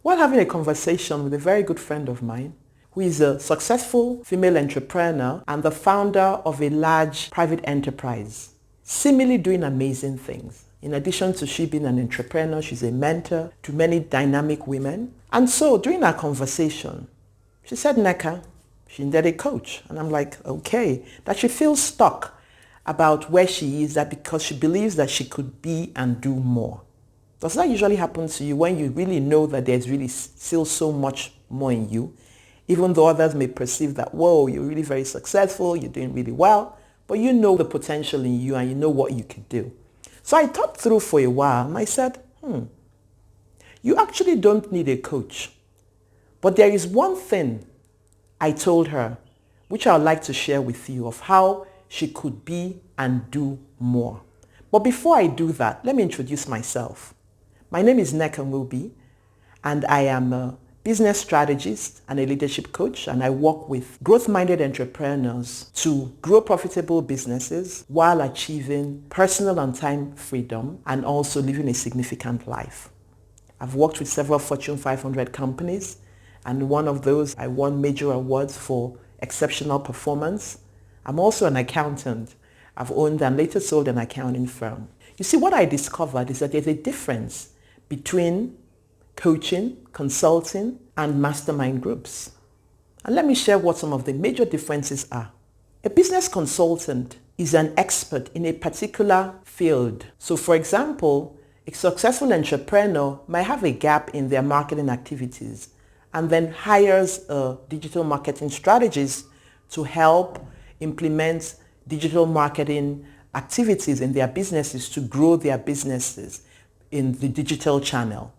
while having a conversation with a very good friend of mine who is a successful female entrepreneur and the founder of a large private enterprise, seemingly doing amazing things. In addition to she being an entrepreneur, she's a mentor to many dynamic women. And so during our conversation, she said, Neka, she needed a coach. And I'm like, okay, that she feels stuck about where she is, that because she believes that she could be and do more. Does that usually happen to you when you really know that there's really still so much more in you, even though others may perceive that, whoa, you're really very successful, you're doing really well, but you know the potential in you and you know what you can do. So I thought through for a while and I said, you actually don't need a coach. But there is one thing I told her, which I would like to share with you of how she could be and do more. But before I do that, let me introduce myself. My name is Neka Mubi, and I am a business strategist and a leadership coach, and I work with growth-minded entrepreneurs to grow profitable businesses while achieving personal and time freedom and also living a significant life. I've worked with several Fortune 500 companies, and one of those I won major awards for exceptional performance. I'm also an accountant. I've owned and later sold an accounting firm. You see, what I discovered is that there's a difference between coaching, consulting, and mastermind groups. And let me share what some of the major differences are. A business consultant is an expert in a particular field. So for example, a successful entrepreneur might have a gap in their marketing activities and then hires a digital marketing strategist to help implement digital marketing activities in their businesses to grow their businesses in the digital channel.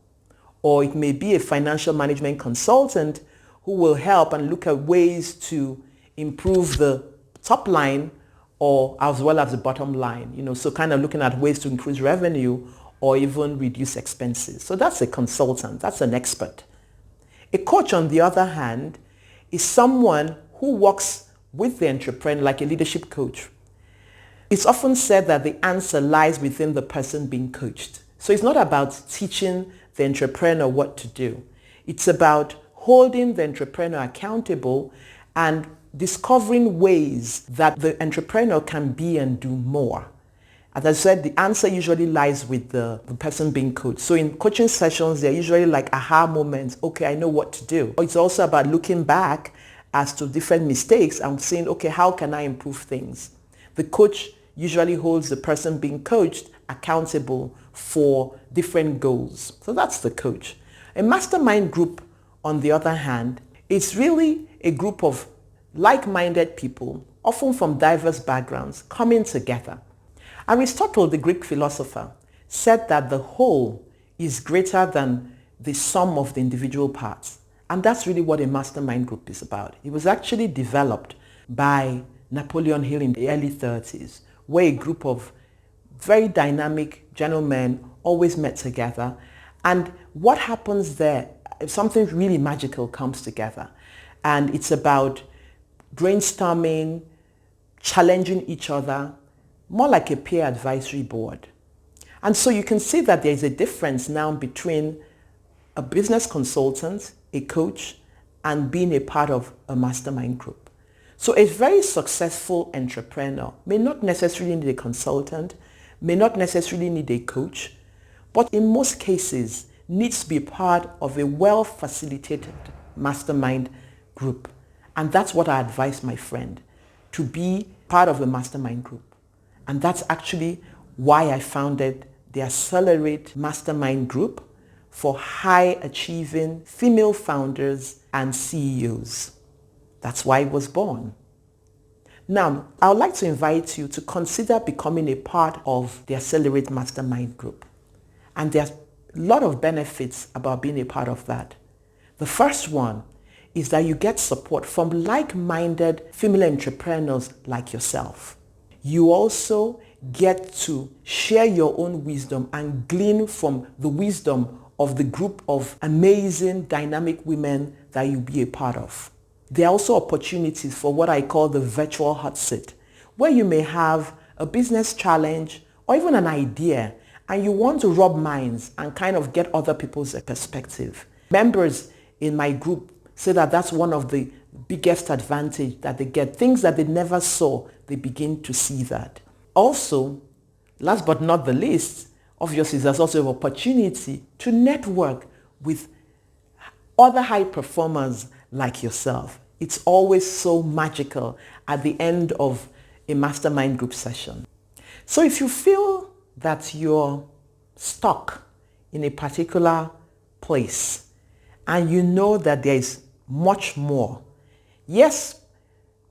Or it may be a financial management consultant who will help and look at ways to improve the top line or as well as the bottom line. So kind of looking at ways to increase revenue or even reduce expenses. So that's a consultant, that's an expert. A coach, on the other hand, is someone who works with the entrepreneur like a leadership coach. It's often said that the answer lies within the person being coached. So it's not about teaching the entrepreneur what to do. It's about holding the entrepreneur accountable and discovering ways that the entrepreneur can be and do more. As I said, the answer usually lies with the person being coached. So in coaching sessions, they're usually like aha moments. Okay, I know what to do. It's also about looking back as to different mistakes and saying, okay, how can I improve things? The coach usually holds the person being coached accountable for different goals. So that's the coach. A mastermind group, on the other hand, it's really a group of like-minded people, often from diverse backgrounds, coming together. Aristotle, the Greek philosopher, said that the whole is greater than the sum of the individual parts. And that's really what a mastermind group is about. It was actually developed by Napoleon Hill in the early 30s, where a group of very dynamic gentlemen always met together. And what happens there, something really magical comes together. And it's about brainstorming, challenging each other, more like a peer advisory board. And so you can see that there's a difference now between a business consultant, a coach, and being a part of a mastermind group. So a very successful entrepreneur may not necessarily need a consultant, may not necessarily need a coach, but in most cases needs to be part of a well-facilitated mastermind group. And that's what I advise my friend, to be part of a mastermind group. And that's actually why I founded the Accelerate Mastermind Group for high-achieving female founders and CEOs. That's why it was born. Now, I would like to invite you to consider becoming a part of the Accelerate Mastermind Group. And there's a lot of benefits about being a part of that. The first one is that you get support from like-minded female entrepreneurs like yourself. You also get to share your own wisdom and glean from the wisdom of the group of amazing, dynamic women that you'll be a part of. There are also opportunities for what I call the virtual hot seat, where you may have a business challenge or even an idea and you want to rub minds and kind of get other people's perspective. Members in my group say that that's one of the biggest advantage that they get. Things that they never saw, they begin to see that. Also, last but not the least, obviously there's also an opportunity to network with other high performers like yourself. It's always so magical at the end of a mastermind group session. So if you feel that you're stuck in a particular place and you know that there is much more, yes,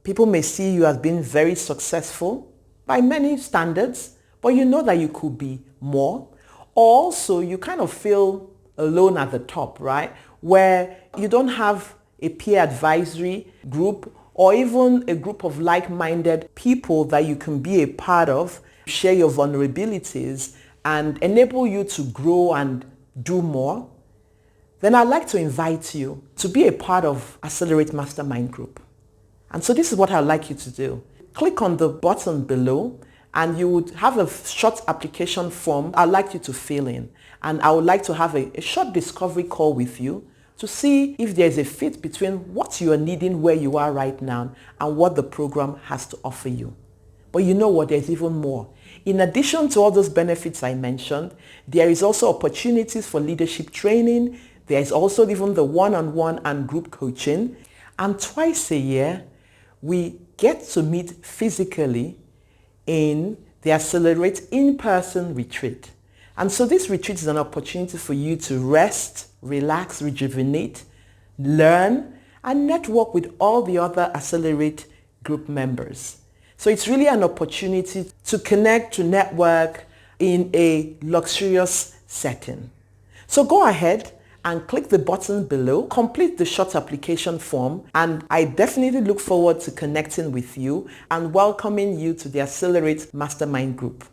people may see you as being very successful by many standards, but you know that you could be more. Also, you kind of feel alone at the top, right? Where you don't have a peer advisory group or even a group of like-minded people that you can be a part of, share your vulnerabilities and enable you to grow and do more. Then I'd like to invite you to be a part of Accelerate Mastermind Group. And so this is what I'd like you to do. Click on the button below and you would have a short application form I'd like you to fill in. And I would like to have a short discovery call with you to see if there's a fit between what you are needing where you are right now and what the program has to offer you. But you know what? There's even more. In addition to all those benefits I mentioned, there is also opportunities for leadership training. There is also even the one-on-one and group coaching. And twice a year, we get to meet physically in the Accelerate in-person retreat. And so this retreat is an opportunity for you to rest, relax, rejuvenate, learn, and network with all the other Accelerate group members. So it's really an opportunity to connect, to network in a luxurious setting. So go ahead and click the button below, complete the short application form, and I definitely look forward to connecting with you and welcoming you to the Accelerate Mastermind Group.